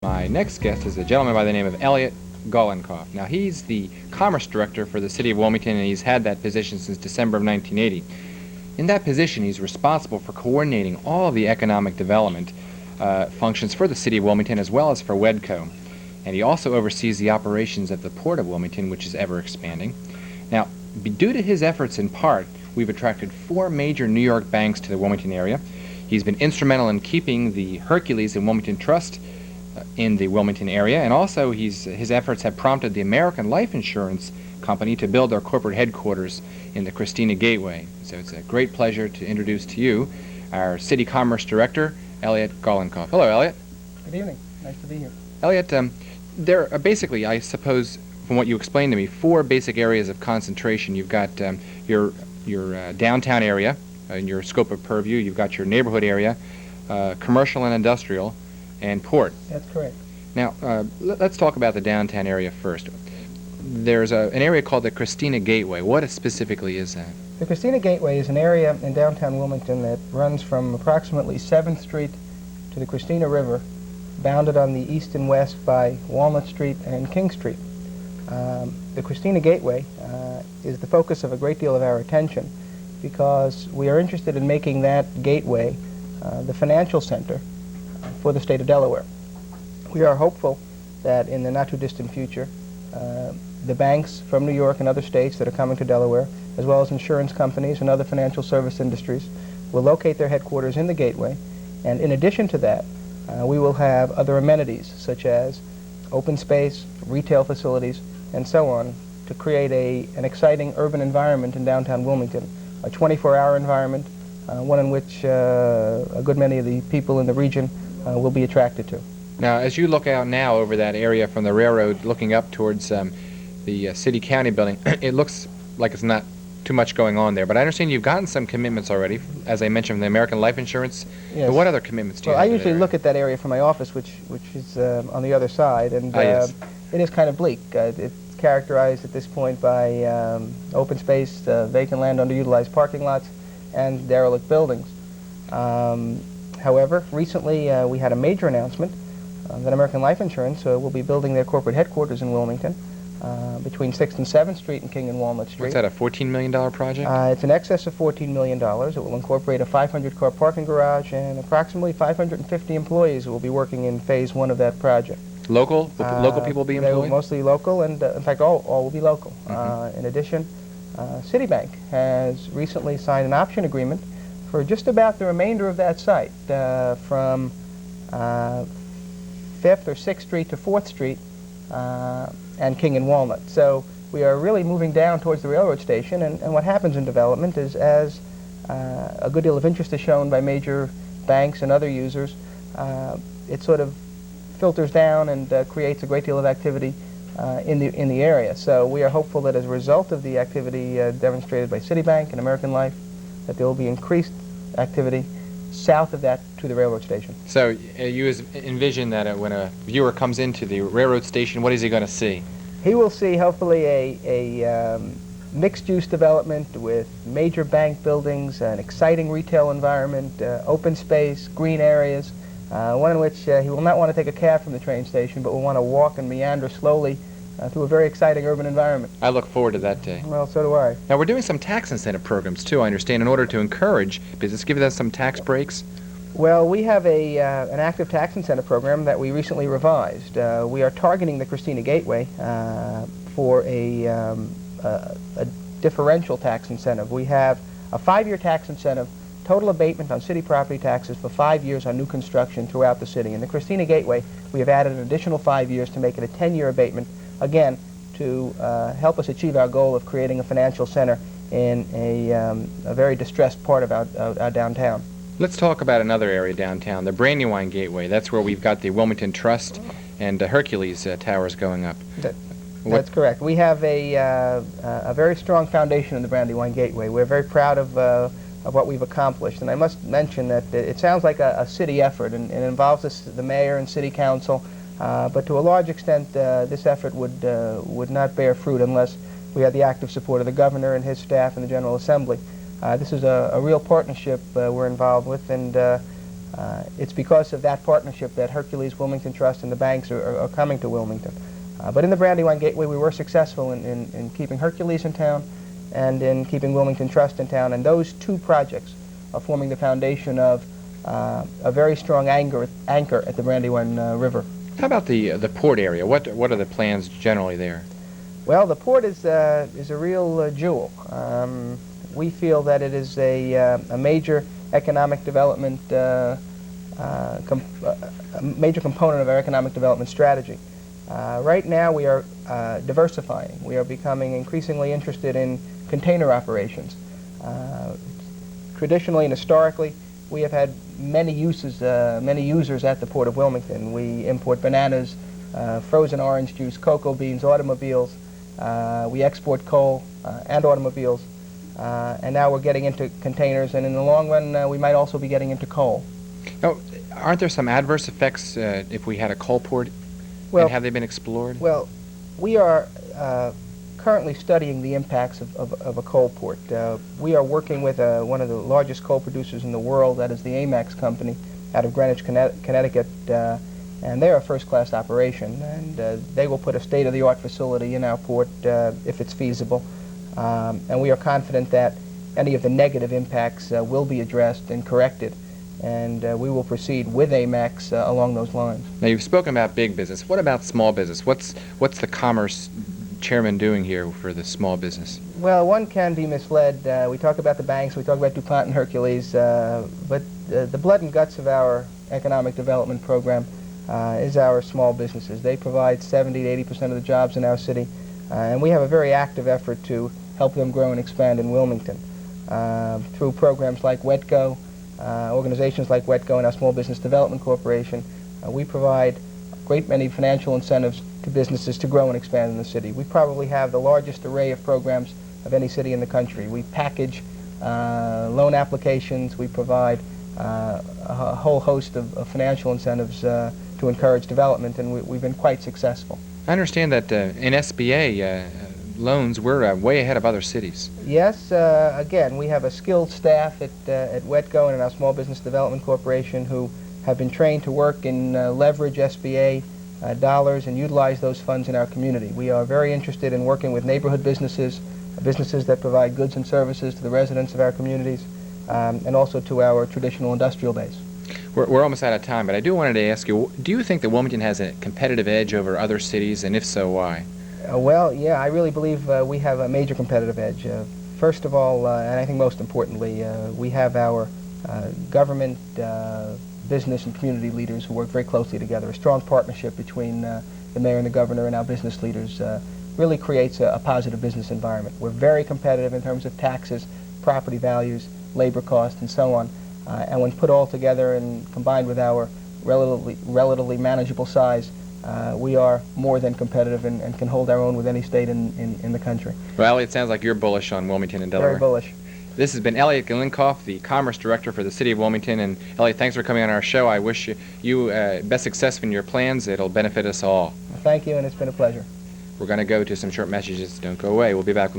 My next guest is a gentleman by the name of Elliott Golinkoff. Now, he's the Commerce Director for the City of Wilmington, and he's had that position since December of 1980. In that position, he's responsible for coordinating all of the economic development functions for the City of Wilmington as well as for WEDCO. And he also oversees the operations at the Port of Wilmington, which is ever expanding. Now, due to his efforts in part, we've attracted 4 major New York banks to the Wilmington area. He's been instrumental in keeping the Hercules and Wilmington Trust in the Wilmington area, and also his efforts have prompted the American Life Insurance Company to build their corporate headquarters in the Christina Gateway. So it's a great pleasure to introduce to you our City Commerce Director, Elliott Golinkoff. Hello, Elliott. Good evening. Nice to be here. Elliott, there are basically, I suppose, from what you explained to me, 4 basic areas of concentration. You've got your downtown area in your scope of purview. You've got your neighborhood area, commercial and industrial, and port. That's correct. Now, let's talk about the downtown area first. There's an area called the Christina Gateway. What specifically is that? The Christina Gateway is an area in downtown Wilmington that runs from approximately 7th Street to the Christina River, bounded on the east and west by Walnut Street and King Street. The Christina Gateway is the focus of a great deal of our attention because we are interested in making that gateway the financial center for the state of Delaware. We are hopeful that in the not-too-distant future, the banks from New York and other states that are coming to Delaware, as well as insurance companies and other financial service industries, will locate their headquarters in the gateway. And in addition to that, we will have other amenities such as open space, retail facilities, and so on to create an exciting urban environment in downtown Wilmington, a 24-hour environment, one in which a good many of the people in the region will be attracted to. Now, as you look out now over that area from the railroad, looking up towards the city-county building, it looks like it's not too much going on there. But I understand you've gotten some commitments already, as I mentioned, from the American Life Insurance. Yes. But what other commitments do you Well, have? I usually look at that area from my office, which is on the other side, and yes. It is kind of bleak. It's characterized at this point by open space, vacant land, underutilized parking lots, and derelict buildings. However, recently we had a major announcement that American Life Insurance will be building their corporate headquarters in Wilmington between 6th and 7th Street and King and Walnut Street. What's that, a $14 million project? It's in excess of $14 million. It will incorporate a 500-car parking garage and approximately 550 employees who will be working in Phase 1 of that project. Local? Will local people be employed? They will mostly local, and in fact all will be local. In addition, Citibank has recently signed an option agreement for just about the remainder of that site, from 5th or 6th Street to 4th Street and King and Walnut. So we are really moving down towards the railroad station, and what happens in development is as a good deal of interest is shown by major banks and other users, it sort of filters down and creates a great deal of activity in the area. So we are hopeful that as a result of the activity demonstrated by Citibank and American Life, that there will be increased activity south of that to the railroad station. So you envision that when a viewer comes into the railroad station, what is he going to see? He will see hopefully a mixed-use development with major bank buildings, an exciting retail environment, open space, green areas, one in which he will not want to take a cab from the train station, but will want to walk and meander slowly through a very exciting urban environment. I look forward to that day. Well, so do I. Now, we're doing some tax incentive programs, too, I understand, in order to encourage business, give them some tax breaks. Well, we have an active tax incentive program that we recently revised. We are targeting the Christina Gateway for a differential tax incentive. We have a 5-year tax incentive, total abatement on city property taxes for 5 years on new construction throughout the city. In the Christina Gateway, we have added an additional 5 years to make it a 10-year abatement, again, to help us achieve our goal of creating a financial center in a very distressed part of our downtown. Let's talk about another area downtown, the Brandywine Gateway. That's where we've got the Wilmington Trust and Hercules towers going up. That's correct. We have a very strong foundation in the Brandywine Gateway. We're very proud of what we've accomplished. And I must mention that it sounds like a city effort, and it involves the mayor and city council, but to a large extent this effort would not bear fruit unless we had the active support of the governor and his staff and the General Assembly. This is a real partnership we're involved with, and It's because of that partnership that Hercules Wilmington Trust and the banks are coming to Wilmington. But in the Brandywine Gateway, we were successful in keeping Hercules in town and in keeping Wilmington Trust in town, and those two projects are forming the foundation of a very strong anchor at the Brandywine River. How about the port area? What are the plans generally there? Well, the port is a real jewel. We feel that it is a major economic development, a major component of our economic development strategy. Right now we are diversifying. We are becoming increasingly interested in container operations. Traditionally and historically, we have had many users at the Port of Wilmington. We import bananas, frozen orange juice, cocoa beans, automobiles. We export coal and automobiles. And now we're getting into containers, and in the long run, we might also be getting into coal. Now, aren't there some adverse effects if we had a coal port? Well, and have they been explored? Well, we are currently studying the impacts of a coal port. We are working with one of the largest coal producers in the world, that is the Amex company, out of Greenwich, Connecticut, and they're a first-class operation, and they will put a state-of-the-art facility in our port if it's feasible. And we are confident that any of the negative impacts will be addressed and corrected, and we will proceed with Amex along those lines. Now, you've spoken about big business. What about small business? What's the Commerce Chairman doing here for the small business? Well, one can be misled. We talk about the banks, we talk about DuPont and Hercules, but the blood and guts of our economic development program is our small businesses. They provide 70 to 80% of the jobs in our city, and we have a very active effort to help them grow and expand in Wilmington through programs like WETCO, organizations like WETCO and our Small Business Development Corporation. We provide a great many financial incentives to businesses to grow and expand in the city. We probably have the largest array of programs of any city in the country. We package loan applications. We provide a whole host of financial incentives to encourage development, and we've been quite successful. I understand that in SBA loans, we're way ahead of other cities. Yes, again, we have a skilled staff at WETCO and in our Small Business Development Corporation who have been trained to work and leverage SBA dollars and utilize those funds in our community. We are very interested in working with neighborhood businesses, businesses that provide goods and services to the residents of our communities, and also to our traditional industrial base. We're almost out of time, but I wanted to ask you, do you think that Wilmington has a competitive edge over other cities, and if so, why? Well, yeah, I really believe we have a major competitive edge. First of all, and I think most importantly, we have our government, business, and community leaders who work very closely together. A strong partnership between the mayor and the governor and our business leaders really creates a positive business environment. We're very competitive in terms of taxes, property values, labor costs, and so on. And when put all together and combined with our relatively manageable size, we are more than competitive and can hold our own with any state in the country. Well, Elliott, it sounds like you're bullish on Wilmington and Delaware. Very bullish. This has been Elliott Golinkoff, the Commerce Director for the City of Wilmington. And Elliott, thanks for coming on our show. I wish you best success in your plans. It'll benefit us all. Thank you, and it's been a pleasure. We're going to go to some short messages. Don't go away. We'll be back with